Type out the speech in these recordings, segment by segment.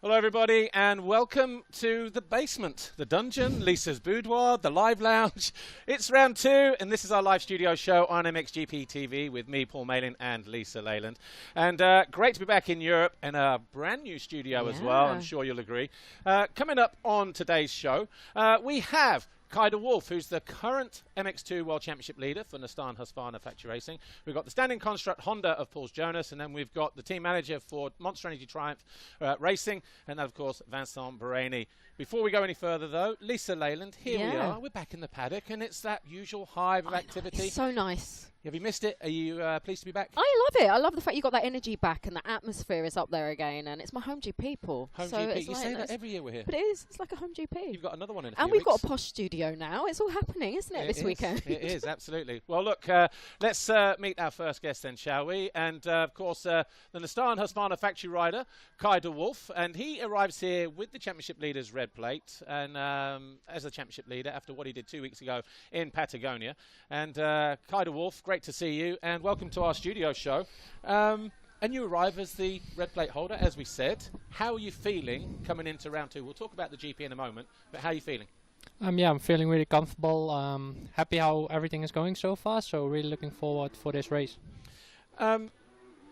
Hello everybody and welcome to the basement, the dungeon, Lisa's boudoir, the live lounge. It's round 2 and this is our live studio show on MXGP TV with me, Paul Malin, and Lisa Leyland. And great to be back in Europe in a brand new studio as well, I'm sure you'll agree. Coming up on today's show, we have Kaider Wolf, who's the current MX2 World Championship leader for Nissan Husqvarna Factory Racing. We've got the standing construct Honda of Pauls Jonass, and then we've got the team manager for Monster Energy Triumph Racing, and then, of course, Vincent Bereni. Before we go any further, though, Lisa Leyland, here we are. We're back in the paddock, and it's that usual hive of activity. It's so nice. Have you missed it? Are you pleased to be back? I love it. I love the fact you got that energy back and the atmosphere is up there again. And it's my home GP, Paul. Home GP. You say that every year we're here. But it is. It's like a home GP. You've got another one in a few And we've weeks. got a posh studio now. It's all happening, isn't it, this weekend? It is, absolutely. Well, look, let's meet our first guest then, shall we? And, of course, the Nissan Husqvarna factory rider, Kaider Wolf. And he arrives here with the championship leader's red plate and as a championship leader after what he did 2 weeks ago in Patagonia. And Kaider Wolf, great to see you. And welcome to our studio show. And you arrive as the red plate holder, as we said. How are you feeling coming into round 2? We'll talk about the GP in a moment, but how are you feeling? Yeah, I'm feeling really comfortable. Happy how everything is going so far, so really looking forward for this race.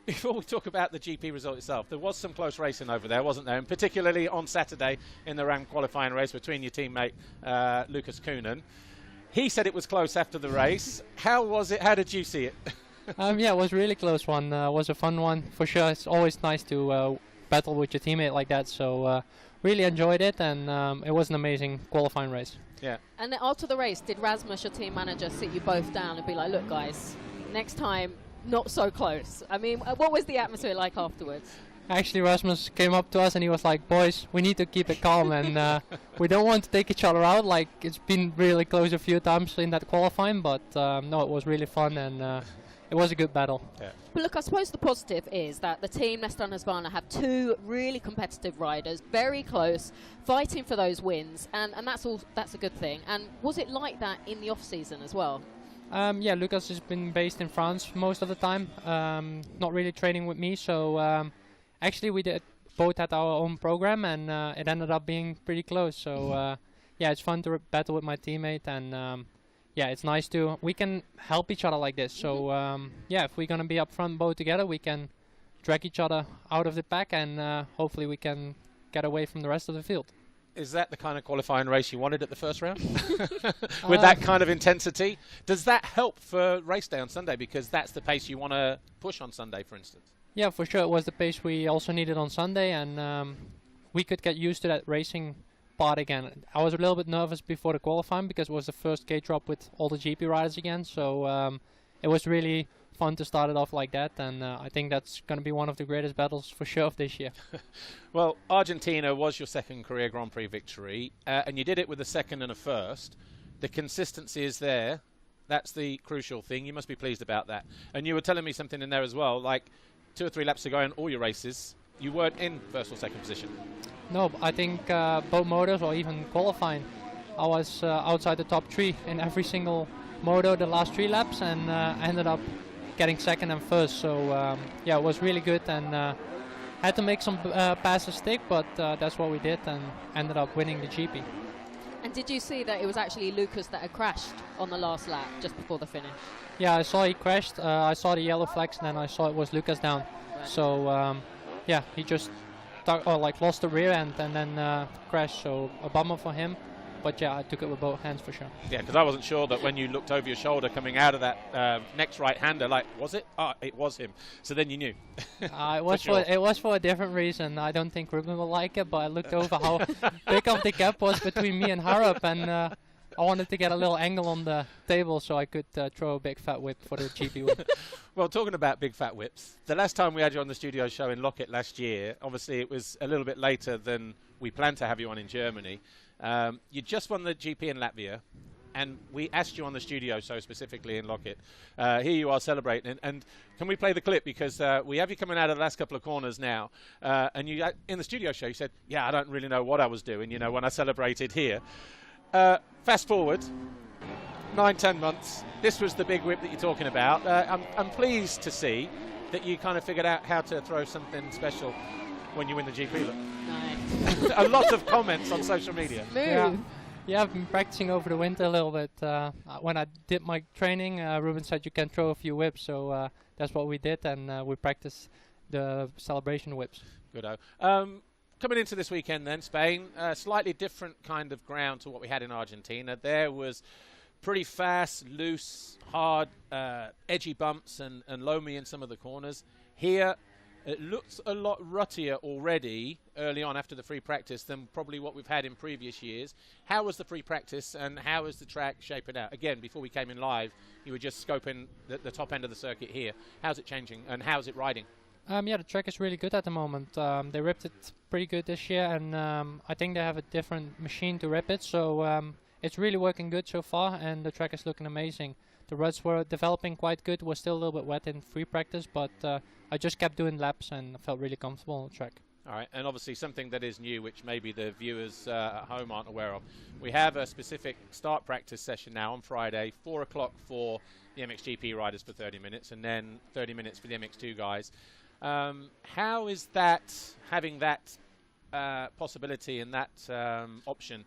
Before we talk about the GP result itself, there was some close racing over there, wasn't there? And particularly on Saturday in the RAM qualifying race between your teammate Lucas Koenen. He said it was close after the race. How was it? How did you see it? Yeah, it was a really close one. It was a fun one for sure. It's always nice to battle with your teammate like that. So really enjoyed it, and it was an amazing qualifying race. Yeah. And then after the race, did Rasmus, your team manager, sit you both down and be like, look, guys, next time, not so close? I mean, what was the atmosphere like afterwards? Actually, Rasmus came up to us and he was like, boys, we need to keep it calm and we don't want to take each other out. Like, it's been really close a few times in that qualifying, but no, it was really fun and it was a good battle. Yeah. But look, I suppose the positive is that the team Nissan Husqvarna have 2 really competitive riders, very close, fighting for those wins, and that's a good thing. And was it like that in the off-season as well? Yeah, Lucas has been based in France most of the time, not really training with me, so actually we both had our own program and it ended up being pretty close. So yeah, it's fun to battle with my teammate, and yeah, it's nice we can help each other like this. So yeah, if we're going to be up front both together, we can drag each other out of the pack and hopefully we can get away from the rest of the field. Is that the kind of qualifying race you wanted at the first round? With that kind of intensity? Does that help for race day on Sunday? Because that's the pace you want to push on Sunday, for instance. Yeah, for sure. It was the pace we also needed on Sunday, and we could get used to that racing part again. I was a little bit nervous before the qualifying because it was the first gate drop with all the GP riders again. So it was really fun to start it off like that, and I think that's going to be one of the greatest battles for sure of this year. Well, Argentina was your second career Grand Prix victory, and you did it with a second and a first. The consistency is there. That's the crucial thing. You must be pleased about that. And you were telling me something in there as well, like 2 or 3 laps ago in all your races, you weren't in first or second position. No, I think both motors or even qualifying, I was outside the top 3 in every single motor the last 3 laps, and ended up getting second and first. So yeah, it was really good, and had to make some passes stick, but that's what we did and ended up winning the GP. And did you see that it was actually Lucas that had crashed on the last lap just before the finish? Yeah, I saw he crashed. I saw the yellow flags, and then I saw it was Lucas down. Right. So yeah, he just lost the rear end and then crashed. So a bummer for him. But yeah, I took it with both hands for sure. Yeah, because I wasn't sure that when you looked over your shoulder coming out of that next right-hander, like, was it? Oh, it was him. So then you knew. It was for a different reason. I don't think Ruben will like it, but I looked over how big of the gap was between me and Harrop, and I wanted to get a little angle on the table so I could throw a big fat whip for the GP win. Well, talking about big fat whips, the last time we had you on the studio show in Lockett last year, obviously it was a little bit later than we planned to have you on in Germany. You just won the GP in Latvia, and we asked you on the studio show specifically in Lockett. Here you are celebrating, and can we play the clip, because we have you coming out of the last couple of corners now, and you in the studio show you said, yeah, I don't really know what I was doing, you know, when I celebrated here. Fast forward 9-10 months, this was the big whip that you're talking about. I'm pleased to see that you kind of figured out how to throw something special when you win the GP. Look. No. a lot of comments on social media. Smooth. Yeah, I've been practicing over the winter a little bit. When I did my training, Ruben said you can throw a few whips, so that's what we did, and we practiced the celebration whips. Good. Coming into this weekend then, Spain, slightly different kind of ground to what we had in Argentina. There was pretty fast, loose, hard, edgy bumps and loamy in some of the corners. Here, it looks a lot ruttier already early on after the free practice than probably what we've had in previous years. How was the free practice and how is the track shaping out? Again, before we came in live, you were just scoping the top end of the circuit here. How's it changing and how's it riding? Yeah, the track is really good at the moment. They ripped it pretty good this year, and I think they have a different machine to rip it, so it's really working good so far, and the track is looking amazing. The ruts were developing quite good, was still a little bit wet in free practice, but I just kept doing laps and felt really comfortable on the track. All right, and obviously something that is new, which maybe the viewers at home aren't aware of. We have a specific start practice session now on Friday, 4 o'clock for the MXGP riders for 30 minutes, and then 30 minutes for the MX2 guys. How is that, having that possibility and that option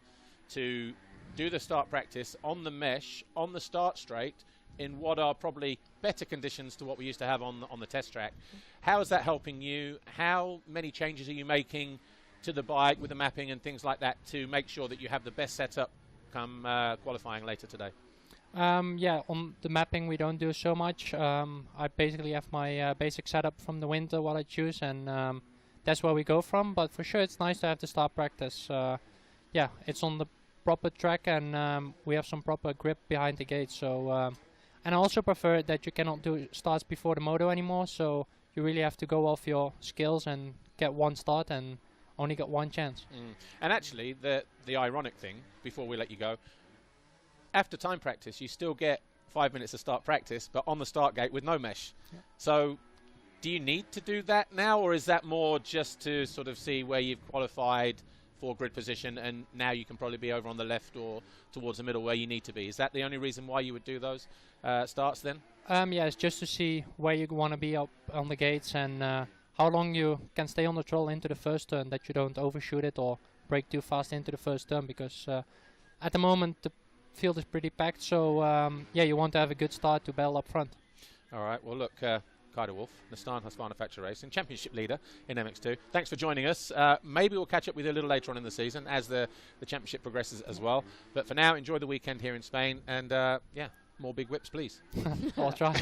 to do the start practice on the mesh, on the start straight, in what are probably better conditions to what we used to have on the test track? How is that helping you? How many changes are you making to the bike with the mapping and things like that to make sure that you have the best setup come qualifying later today? Yeah, on the mapping we don't do so much. I basically have my basic setup from the winter, what I choose, and that's where we go from. But for sure it's nice to have the start practice. Yeah, it's on the proper track, and we have some proper grip behind the gate. So, and I also prefer that you cannot do starts before the moto anymore, so you really have to go off your skills and get one start and only get one chance. And actually, the ironic thing, before we let you go, after time practice, you still get 5 minutes of start practice, but on the start gate with no mesh. Yeah. So do you need to do that now, or is that more just to sort of see where you've qualified for grid position and now you can probably be over on the left or towards the middle where you need to be? Is that the only reason why you would do those starts then? Yeah, it's just to see where you want to be up on the gates and how long you can stay on the throttle into the first turn, that you don't overshoot it or brake too fast into the first turn, because at the moment the field is pretty packed, so yeah, you want to have a good start to battle up front. All right, well look, Kaido Wolf, Nissan Husqvarna Factory Racing, championship leader in MX2. Thanks for joining us. Maybe we'll catch up with you a little later on in the season as the championship progresses as well. But for now, enjoy the weekend here in Spain, and yeah, more big whips, please. I'll try.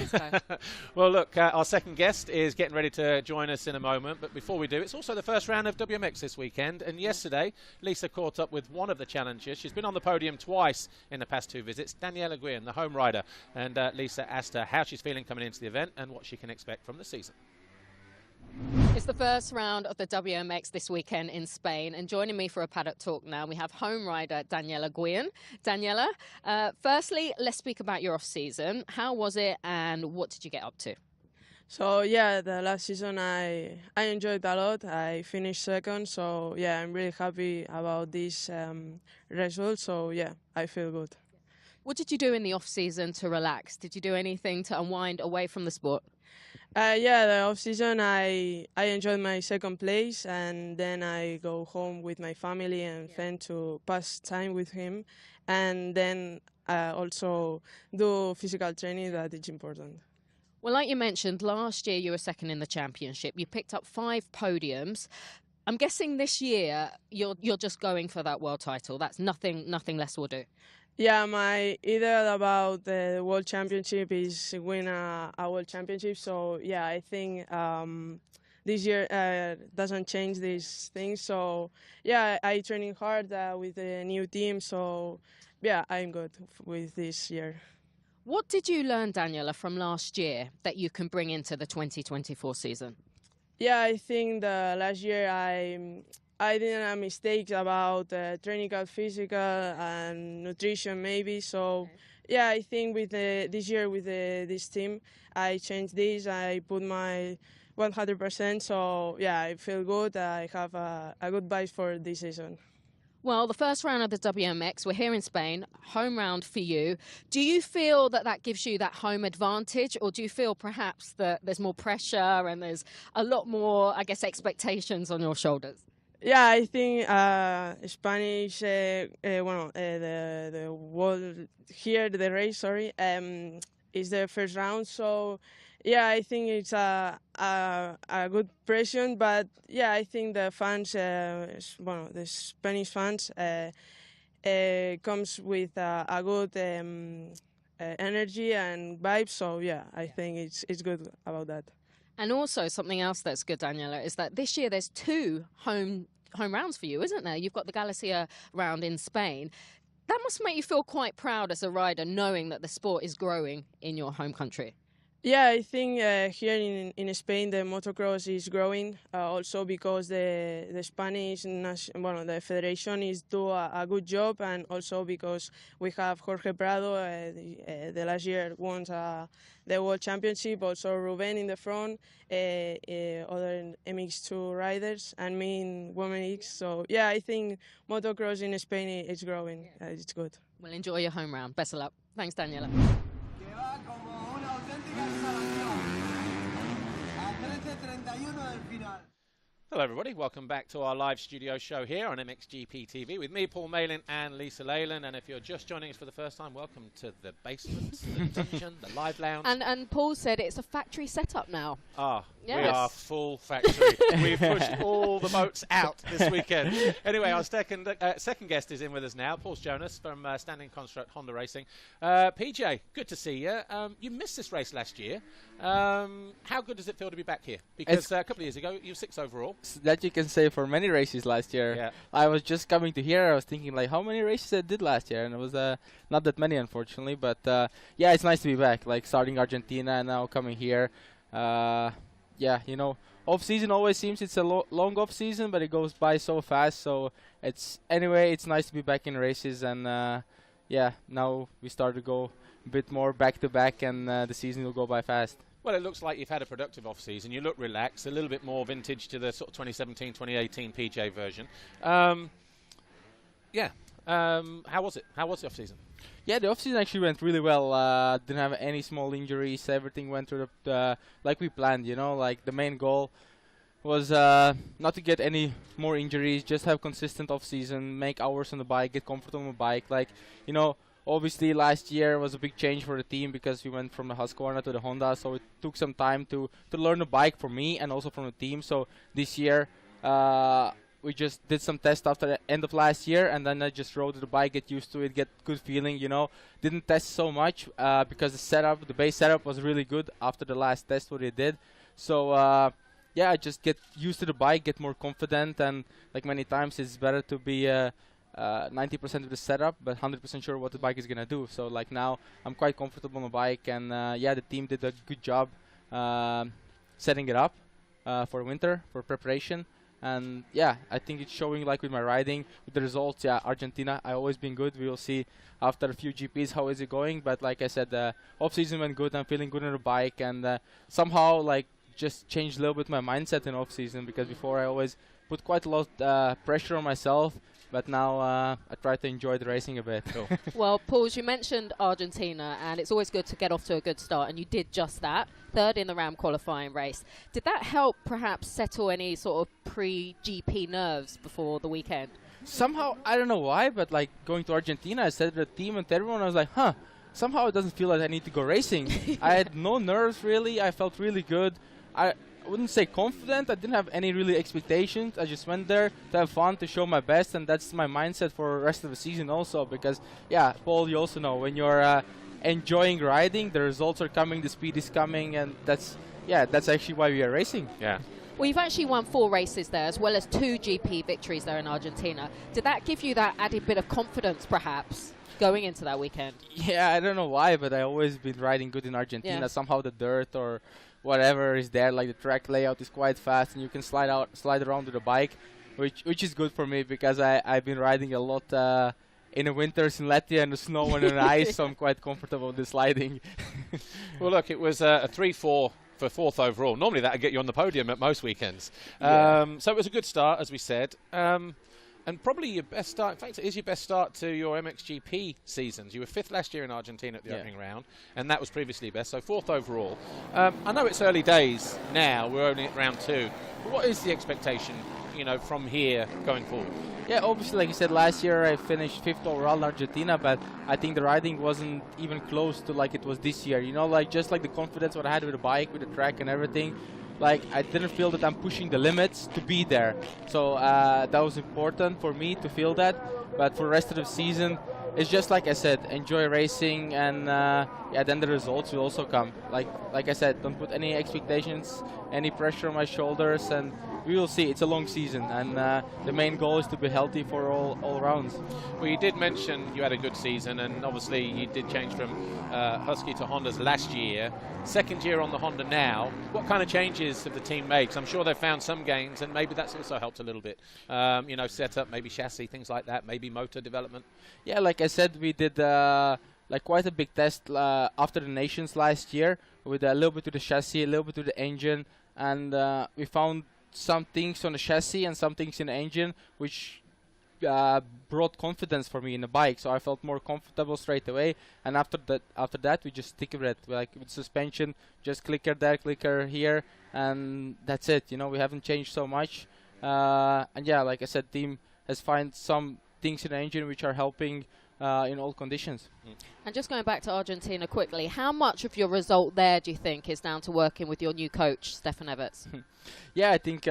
Well, look, our second guest is getting ready to join us in a moment. But before we do, it's also the first round of WMX this weekend. And yesterday, Lisa caught up with one of the challengers. She's been on the podium twice in the past 2 visits, Daniela Guillen, the home rider. And Lisa asked her how she's feeling coming into the event and what she can expect from the season. It's the first round of the WMX this weekend in Spain, and joining me for a paddock talk now we have home rider Daniela Guillen. Daniela, firstly, let's speak about your off-season. How was it and what did you get up to? So yeah, the last season I enjoyed a lot. I finished second, so yeah, I'm really happy about this result. So yeah, I feel good. What did you do in the off-season to relax? Did you do anything to unwind away from the sport? Yeah, the off-season I enjoyed my second place, and then I go home with my family and friend to pass time with him, and then also do physical training. That is important. Well, like you mentioned, last year you were second in the championship. You picked up 5 podiums. I'm guessing this year you're just going for that world title. That's nothing less will do. Yeah, my idea about the World Championship is win a World Championship. So yeah, I think this year doesn't change these things. So yeah, I training hard with the new team. So yeah, I'm good with this year. What did you learn, Daniela, from last year that you can bring into the 2024 season? Yeah, I think the last year I didn't have mistakes about technical, physical, and nutrition maybe. So yeah, I think with this year with this team, I changed this. I put my 100%. So yeah, I feel good. I have a good bike for this season. Well, the first round of the WMX, we're here in Spain, home round for you. Do you feel that gives you that home advantage, or do you feel perhaps that there's more pressure and there's a lot more, I guess, expectations on your shoulders? Yeah, I think Spanish, the world here, the race, sorry, is the first round. So, yeah, I think it's a good pression. But yeah, I think the fans, the Spanish fans, comes with a good energy and vibe. So yeah, I think it's good about that. And also something else that's good, Daniela, is that this year there's 2 home rounds for you, isn't there? You've got the Galicia round in Spain. That must make you feel quite proud as a rider, knowing that the sport is growing in your home country. Yeah, I think here in Spain the motocross is growing also because the Spanish the federation is do a good job, and also because we have Jorge Prado, the last year won the World Championship, also Ruben in the front, other MX2 riders, and me in Women X. So yeah, I think motocross in Spain is growing. It's good. Well, enjoy your home round. Best of luck. Thanks, Daniela. Hello everybody, welcome back to our live studio show here on MXGP TV with me, Paul Malin, and Lisa Leyland. And if you're just joining us for the first time, welcome to the basement, the dungeon, the live lounge. And Paul said it's a factory setup now. We are full factory. We've pushed all the boats out this weekend. Anyway, our second guest is in with us now, Pauls Jonass from Standing Construct Honda Racing. PJ, good to see you. You missed this race last year. How good does it feel to be back here? Because a couple of years ago, you were 6th overall. That you can say for many races last year. Yeah. I was just coming to here. I was thinking like how many races I did last year, and it was not that many, unfortunately. But yeah, it's nice to be back. Like starting Argentina and now coming here. Yeah, you know, off season always seems it's a long off season, but it goes by so fast. So it's nice to be back in races, and yeah, now we start to go a bit more back to back, and the season will go by fast. Well, it looks like you've had a productive off-season. You look relaxed, a little bit more vintage to the sort of 2017, 2018 PJ version. Yeah. How was it? How was the off-season? Yeah, the off-season actually went really well. Didn't have any small injuries. Everything went through like we planned, you know. Like the main goal was not to get any more injuries, just have consistent off-season, make hours on the bike, get comfortable on the bike. Like, you know, obviously last year was a big change for the team because we went from the Husqvarna to the Honda, so it took some time to learn the bike for me and also from the team. So this year we just did some tests after the end of last year, and then I just rode the bike, get used to it, get good feeling, you know. Didn't test so much because the base setup was really good after the last test what we did. So yeah, I just get used to the bike, get more confident, and like many times it's better to be 90% of the setup, but 100% sure what the bike is gonna do. So like now I'm quite comfortable on the bike, and yeah, the team did a good job setting it up for winter, for preparation. And yeah, I think it's showing like with my riding, with the results. Yeah, Argentina, I always been good. We will see after a few GPs how is it going. But like I said, off season went good. I'm feeling good on the bike, and somehow like just changed a little bit my mindset in off season, because before I always put quite a lot pressure on myself. But now I try to enjoy the racing a bit. Cool. Well, Pauls, you mentioned Argentina, and it's always good to get off to a good start, and you did just that, 3rd in the Ram qualifying race. Did that help perhaps settle any sort of pre-GP nerves before the weekend? Somehow, I don't know why, but like going to Argentina, I said to the team and to everyone, I was like, somehow it doesn't feel like I need to go racing. I had no nerves really. I felt really good. I wouldn't say confident. I didn't have any really expectations. I just went there to have fun, to show my best, and that's my mindset for the rest of the season also. Because, yeah, Paul, you also know when you're enjoying riding, the results are coming, the speed is coming, and that's actually why we are racing. Yeah. Well, you've actually won 4 races there, as well as 2 GP victories there in Argentina. Did that give you that added bit of confidence, perhaps, going into that weekend? Yeah, I don't know why, but I always been riding good in Argentina. Yeah. Somehow the dirt or whatever is there, like the track layout is quite fast, and you can slide around with the bike, which is good for me because I've been riding a lot in the winters in Latvia and the snow and the ice, so I'm quite comfortable with the sliding. Well, look, it was a 3-4 for 4th overall. Normally that would get you on the podium at most weekends. Yeah. So it was a good start, as we said. And probably your best start, in fact, it is your best start to your MXGP seasons. You were 5th last year in Argentina at the opening round, and that was previously best, so 4th overall. I know it's early days now, we're only at round 2, but what is the expectation, you know, from here going forward? Yeah, obviously, like you said, last year I finished 5th overall in Argentina, but I think the riding wasn't even close to like it was this year. You know, like just like the confidence what I had with the bike, with the track and everything. Like, I didn't feel that I'm pushing the limits to be there. So that was important for me to feel that. But for the rest of the season, it's just like I said, enjoy racing, and yeah, then the results will also come. Like I said, don't put any expectations, any pressure on my shoulders, and we will see. It's a long season, and the main goal is to be healthy for all rounds. Well, you did mention you had a good season, and obviously you did change from Husky to Hondas last year. 2nd year on the Honda now. What kind of changes have the team made? 'Cause I'm sure they've found some gains, and maybe that's also helped a little bit. You know, setup, maybe chassis, things like that, maybe motor development. Yeah, like I said, we did like quite a big test after the Nations last year with a little bit to the chassis, a little bit to the engine, and we found some things on the chassis and some things in the engine which brought confidence for me in the bike, so I felt more comfortable straight away. And after that we just stick with it, like with suspension, just clicker there, clicker here, and that's it. You know, we haven't changed so much, and yeah, like I said, team has found some things in the engine which are helping in all conditions. And just going back to Argentina quickly, how much of your result there do you think is down to working with your new coach, Stefan Everts? Yeah, I think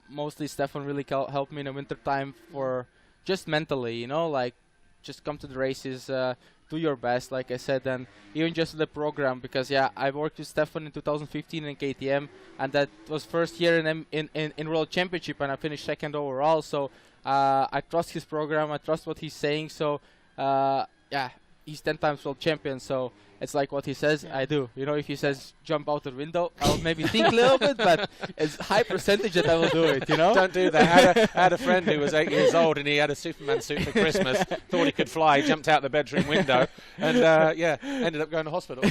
mostly Stefan really helped me in the winter time for just mentally, you know, like just come to the races, do your best, like I said, and even just the program, because yeah, I worked with Stefan in 2015 in KTM, and that was first year in World Championship, and I finished 2nd overall. So I trust his program, I trust what he's saying. So yeah, he's 10 times world champion, so it's like what he says, I do. You know, if he says jump out the window, I'll maybe think a little bit, but it's high percentage that I will do it, you know? Don't do that. I had a friend who was 8 years old, and he had a Superman suit for Christmas, thought he could fly, jumped out the bedroom window, and yeah, ended up going to hospital.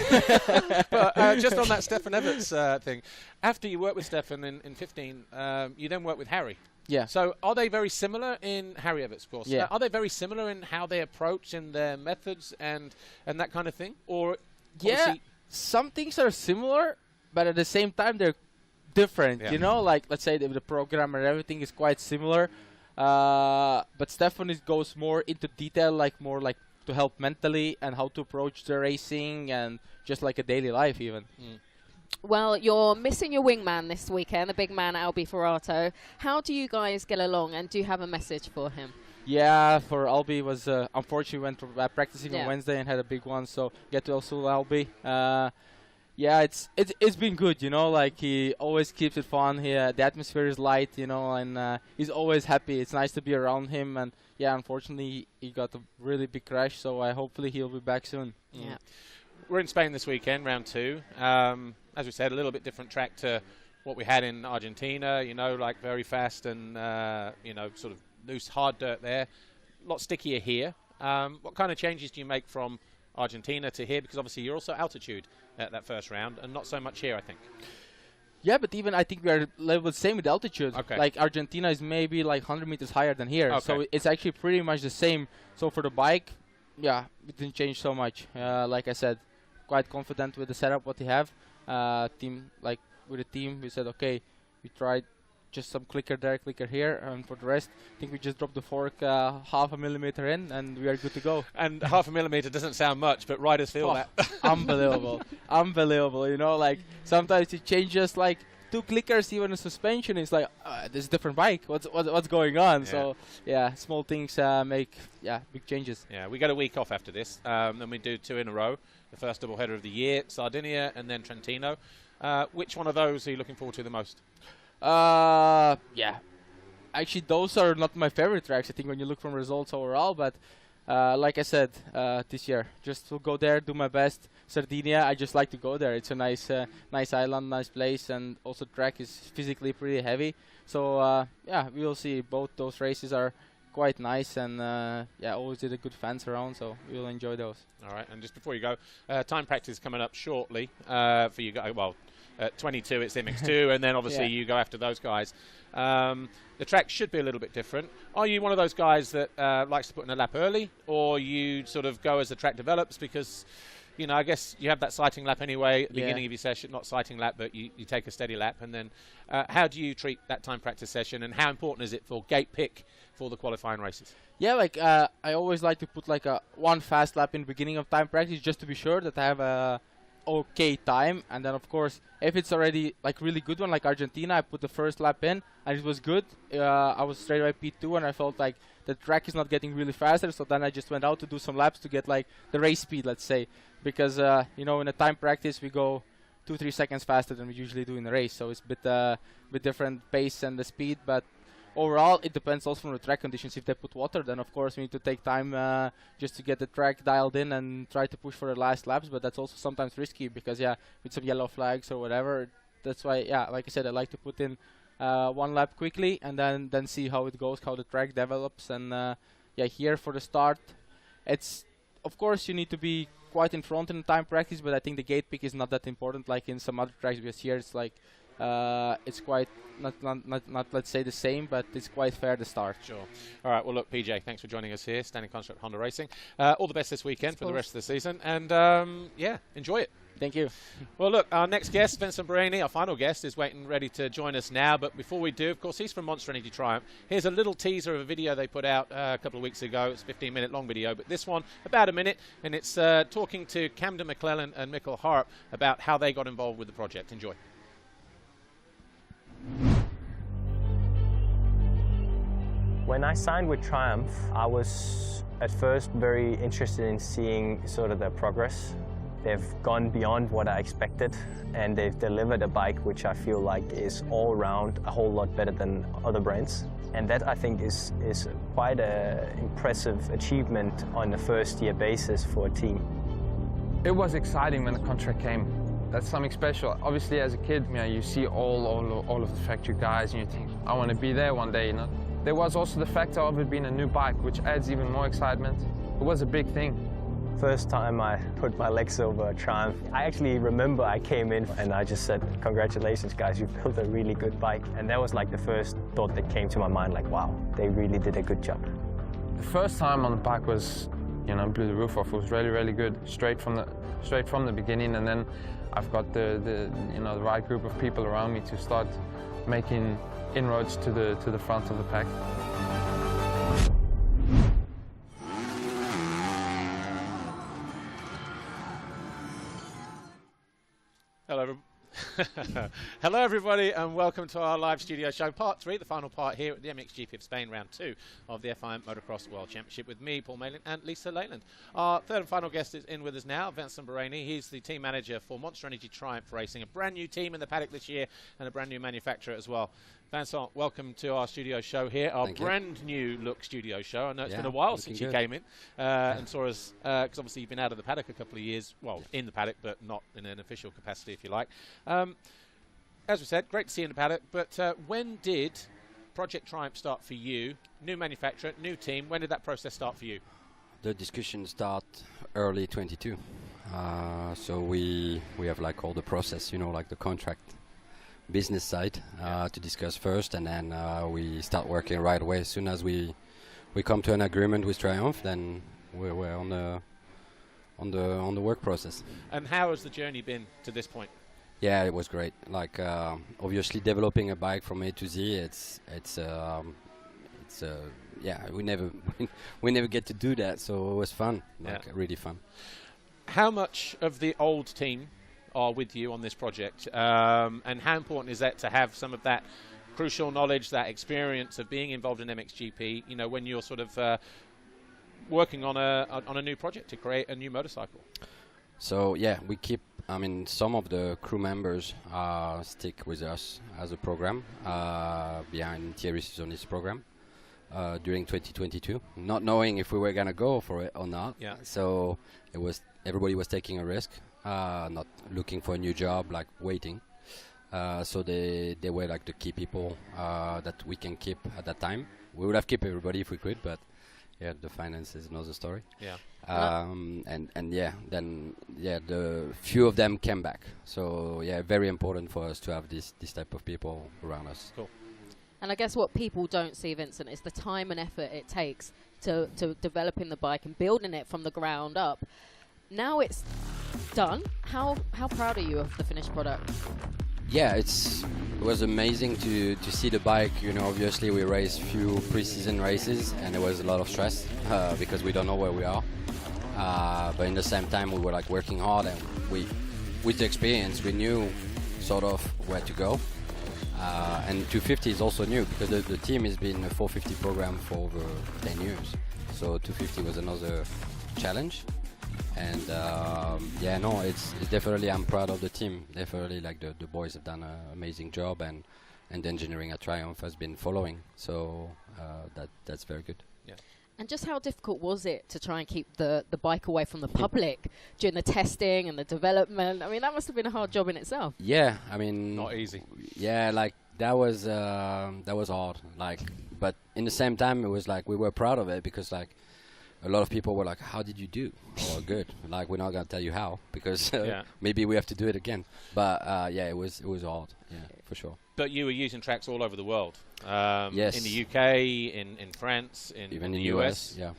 But just on that Stefan Everts thing, after you worked with Stefan in 15, you then worked with Harry. Yeah. So are they very similar in Harry Everts, of course? Yeah. Are they very similar in how they approach and their methods and that kind of thing? Or yeah, some things are similar, but at the same time they're different. Yeah. You know, like let's say the program and everything is quite similar, but Stefan goes more into detail, like more like to help mentally and how to approach the racing and just like a daily life even. Well, you're missing your wingman this weekend, the big man Albi Ferrato. How do you guys get along, and do you have a message for him? Yeah, for Albi was unfortunately went to practicing on Wednesday and had a big one, so get to also Albi. Yeah, it's been good, you know. Like he always keeps it fun. The atmosphere is light, you know, and he's always happy. It's nice to be around him, and yeah, unfortunately he got a really big crash, so hopefully he'll be back soon. Yeah. We're in Spain this weekend, round 2. As we said, a little bit different track to what we had in Argentina, you know, like very fast and, you know, sort of loose, hard dirt there. A lot stickier here. What kind of changes do you make from Argentina to here? Because obviously you're also altitude at that first round and not so much here, I think. Yeah, but even I think we are level the same with altitude. Okay. Like Argentina is maybe like 100 meters higher than here. Okay. So it's actually pretty much the same. So for the bike, yeah, it didn't change so much. Like I said, quite confident with the setup what we have. Team, like with the team, we said, okay, we tried just some clicker there, clicker here, and for the rest, I think we just dropped the fork half a millimeter in, and we are good to go. And half a millimeter doesn't sound much, but riders feel that. Unbelievable. Unbelievable, you know, like sometimes it changes like 2 clickers, even the suspension is like, this is a different bike, what's going on? Yeah. So yeah, small things make big changes. Yeah, we got a week off after this, then we do 2 in a row. The first double header of the year, Sardinia and then Trentino. Which one of those are you looking forward to the most? Yeah, actually those are not my favorite tracks, I think, when you look from results overall, but like I said, this year just will go there, do my best. Sardinia, I just like to go there. It's a nice island, nice place, and also track is physically pretty heavy. So yeah, we will see. Both those races are quite nice, and yeah, always did a good fans around, so we'll enjoy those. All right, and just before you go, time practice coming up shortly for you guys. Well, at 22 it's MX2, and then obviously you go after those guys. The track should be a little bit different. Are you one of those guys that likes to put in a lap early, or you sort of go as the track develops? Because, you know, I guess you have that sighting lap anyway at the beginning of your session, not sighting lap, but you take a steady lap. And then how do you treat that time practice session, and how important is it for gate pick for the qualifying races? Yeah, like I always like to put like one fast lap in the beginning of time practice, just to be sure that I have a okay time. And then of course, if it's already like really good one, like Argentina, I put the first lap in and it was good. I was straight away P2, and I felt like the track is not getting really faster, so then I just went out to do some laps to get like the race speed, let's say, because you know, in a time practice we go 2-3 seconds faster than we usually do in the race, so it's a bit different pace and the speed. But overall, it depends also on the track conditions. If they put water, then of course we need to take time just to get the track dialed in and try to push for the last laps. But that's also sometimes risky because, yeah, with some yellow flags or whatever. That's why, yeah, like I said, I like to put in one lap quickly and then see how it goes, how the track develops. And yeah, here for the start, it's of course you need to be quite in front in time practice, but I think the gate pick is not that important like in some other tracks, because here it's like it's quite not let's say the same, but it's quite fair to start. Sure. All right, well look, PJ, thanks for joining us here, standing construct Honda Racing. All the best this weekend for the rest of the season, and yeah, enjoy it. Thank you. Well, look, our next guest, Vincent Bereni, our final guest, is waiting ready to join us now. But before we do, of course, he's from Monster Energy Triumph. Here's a little teaser of a video they put out a couple of weeks ago. It's a 15-minute long video, but this one, about a minute, and it's talking to Camden McClellan and Mikkel Harp about how they got involved with the project. Enjoy. When I signed with Triumph, I was at first very interested in seeing sort of their progress. They've gone beyond what I expected, and they've delivered a bike which I feel like is all around a whole lot better than other brands. And that, I think, is quite an impressive achievement on a first-year basis for a team. It was exciting when the contract came. That's something special. Obviously, as a kid, you know, you see all of the factory guys, and you think, I want to be there one day. You know? There was also the factor of it being a new bike, which adds even more excitement. It was a big thing. First time I put my legs over Triumph, I actually remember I came in and I just said, congratulations guys, you built a really good bike. And that was like the first thought that came to my mind, like, wow, they really did a good job. The first time on the bike was, you know, blew the roof off. It was really, really good, straight from the beginning. And then I've got the right group of people around me to start making inroads to the front of the pack. Hello everybody, and welcome to our live studio show, part 3, the final part here at the MXGP of Spain, round 2 of the FIM Motocross World Championship with me, Paul Malin, and Lisa Leyland. Our third and final guest is in with us now, Vincent Bereni. He's the team manager for Monster Energy Triumph Racing, a brand new team in the paddock this year and a brand new manufacturer as well. Vincent, welcome to our studio show here, our brand new look studio show. I know it's been a while since you came in and saw us, because obviously you've been out of the paddock a couple of years, well, in the paddock, but not in an official capacity, if you like. As we said, great to see you in the paddock, but when did Project Triumph start for you? New manufacturer, new team, when did that process start for you? The discussion start early 22. So we have like all the process, you know, like the contract business side to discuss first, and then we start working right away. As soon as we come to an agreement with Triumph, then we're on the work process. And how has the journey been to this point? Yeah, it was great. Like obviously developing a bike from A to Z, it's yeah, we never get to do that, so it was fun, like really fun. How much of the old team are with you on this project, and how important is that to have some of that crucial knowledge, that experience of being involved in MXGP, you know, when you're sort of working on a new project to create a new motorcycle? So yeah, we keep, I mean, some of the crew members stick with us as a program behind Thierry Sisoni's program during 2022, not knowing if we were gonna go for it or not. Yeah. So everybody was taking a risk, not looking for a new job, like waiting. So they were like the key people that we can keep at that time. we would have kept everybody if we could, but yeah, the finance is another story. Yeah. And yeah, then yeah, the few of them came back. So yeah, very important for us to have this type of people around us. Cool. And I guess what people don't see, Vincent, is the time and effort it takes to developing the bike and building it from the ground up. Now it's done. How proud are you of the finished product? Yeah, it was amazing to see the bike. You know, obviously we raced few pre-season races, and there was a lot of stress because we don't know where we are. But in the same time, we were like working hard, and with the experience, we knew sort of where to go. And 250 is also new because the team has been a 450 program for over 10 years. So 250 was another challenge. And yeah, no, it's definitely, I'm proud of the team. Definitely, like the boys have done an amazing job, and the engineering at Triumph has been following. So that's very good. Yeah. And just how difficult was it to try and keep the bike away from the public during the testing and the development? I mean, that must have been a hard job in itself. Yeah, I mean, Not easy. Yeah, like that was hard. Like, but in the same time, it was like we were proud of it because like a lot of people were like, "How did you do?" Oh, good. Like, we're not gonna tell you how because maybe we have to do it again. But yeah, it was hard. Yeah, for sure. But you were using tracks all over the world. Yes. In the UK, in France, Even the in US. Yeah.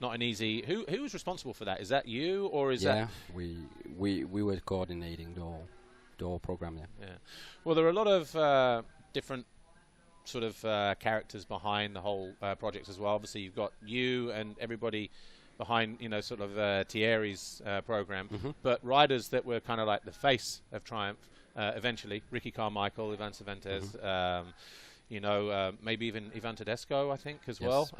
Not an easy. Who was responsible for that? Is that you, or is Yeah, that? we were coordinating the whole program. Yeah. Yeah. Well, there are a lot of different sort of characters behind the whole project as well. Obviously, you've got you and everybody behind, you know, sort of Thierry's program, but riders that were kind of like the face of Triumph. Eventually, Ricky Carmichael, Ivan Cervantes, you know, maybe even Ivan Tedesco, I think, as well.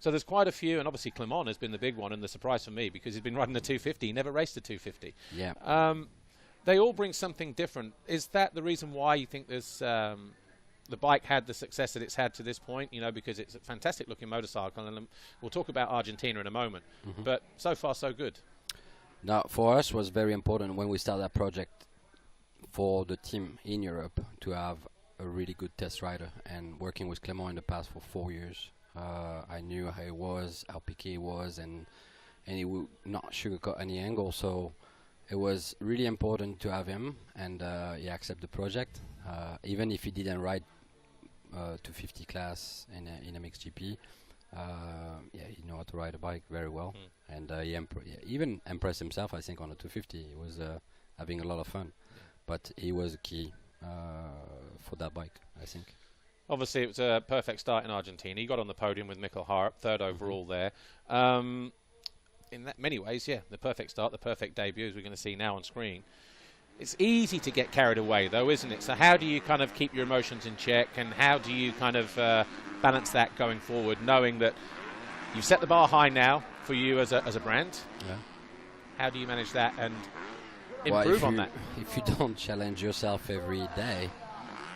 So there's quite a few, and obviously Clement has been the big one, and the surprise for me because he's been riding the 250. He never raced the 250. Yeah. They all bring something different. Is that the reason why you think this the bike had the success that it's had to this point? You know, because it's a fantastic looking motorcycle, and we'll talk about Argentina in a moment. But so far, so good. Now, for us, was very important when we started that project for the team in Europe to have a really good test rider. And working with Clement in the past for 4 years, I knew how he was, how picky he was, and he would not sugarcoat any angle. So it was really important to have him, and he accepted the project, even if he didn't ride 250 class in MXGP. Yeah, he knew how to ride a bike very well, and he even impressed himself. I think on a 250, he was having a lot of fun. But he was a key for that bike, I think. Obviously, it was a perfect start in Argentina. He got on the podium with Mikkel Harp, third overall there. In many ways, yeah, the perfect start, the perfect debut, as we're going to see now on screen. It's easy to get carried away, though, isn't it? So how do you kind of keep your emotions in check, and how do you kind of balance that going forward, knowing that you've set the bar high now for you as a brand? Yeah. How do you manage that and improve on that? If you don't challenge yourself every day,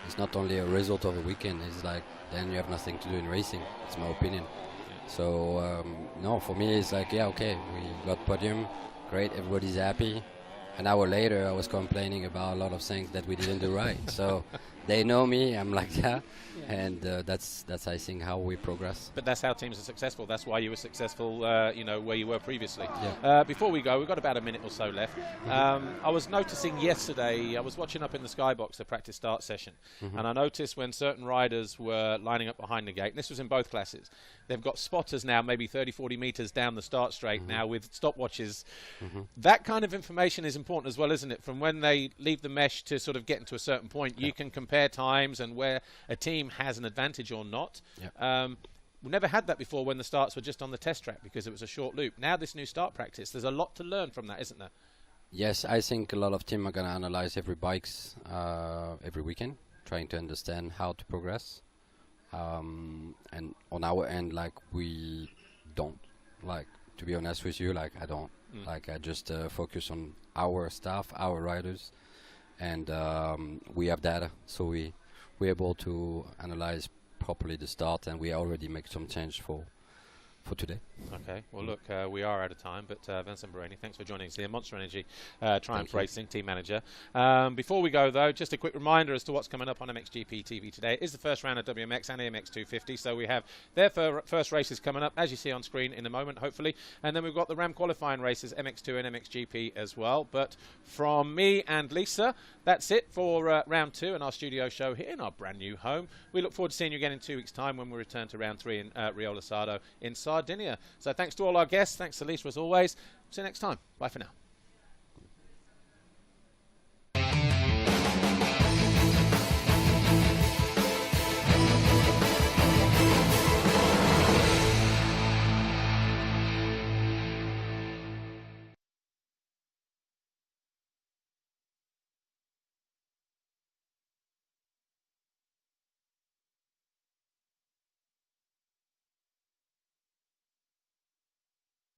it's not only a result of a weekend. It's like then you have nothing to do in racing. It's my opinion. Yeah. So no, for me it's like, yeah, okay, we got podium, great, everybody's happy. An hour later, I was complaining about a lot of things that we didn't do right. So they know me. I'm like that, and that's I think how we progress. But that's how teams are successful. That's why you were successful, you know, where you were previously. Yeah. Before we go, we've got about a minute or so left. I was noticing yesterday, I was watching up in the Skybox the practice start session, and I noticed when certain riders were lining up behind the gate, and this was in both classes, they've got spotters now maybe 30, 40 metres down the start straight now with stopwatches. That kind of information is important as well, isn't it? From when they leave the mesh to sort of getting to a certain point, you can compare times and where a team has an advantage or not. We never had that before when the starts were just on the test track because it was a short loop. Now this new start practice, there's a lot to learn from that, isn't there? Yes, I think a lot of teams are going to analyze every bikes every weekend, trying to understand how to progress. And on our end, like, we don't, like, to be honest with you, like, I don't. Like, I just focus on our staff, our riders, and we have data, so we're able to analyze properly the start, and we already make some change for for today. Okay, well look, we are out of time, but Vincent Bereni, thanks for joining us here, Monster Energy Triumph Racing team manager. Before we go though, just a quick reminder as to what's coming up on MXGP TV today. It is the first round of WMX and AMX 250, so we have their first races coming up, as you see on screen in a moment, hopefully, and then we've got the RAM qualifying races, MX2 and MXGP as well. But from me and Lisa, that's it for round 2 and our studio show here in our brand new home. We look forward to seeing you again in 2 weeks' time when we return to round 3 in Rio Sardo in Sardinia. So thanks to all our guests. Thanks to Lisa as always. See you next time. Bye for now.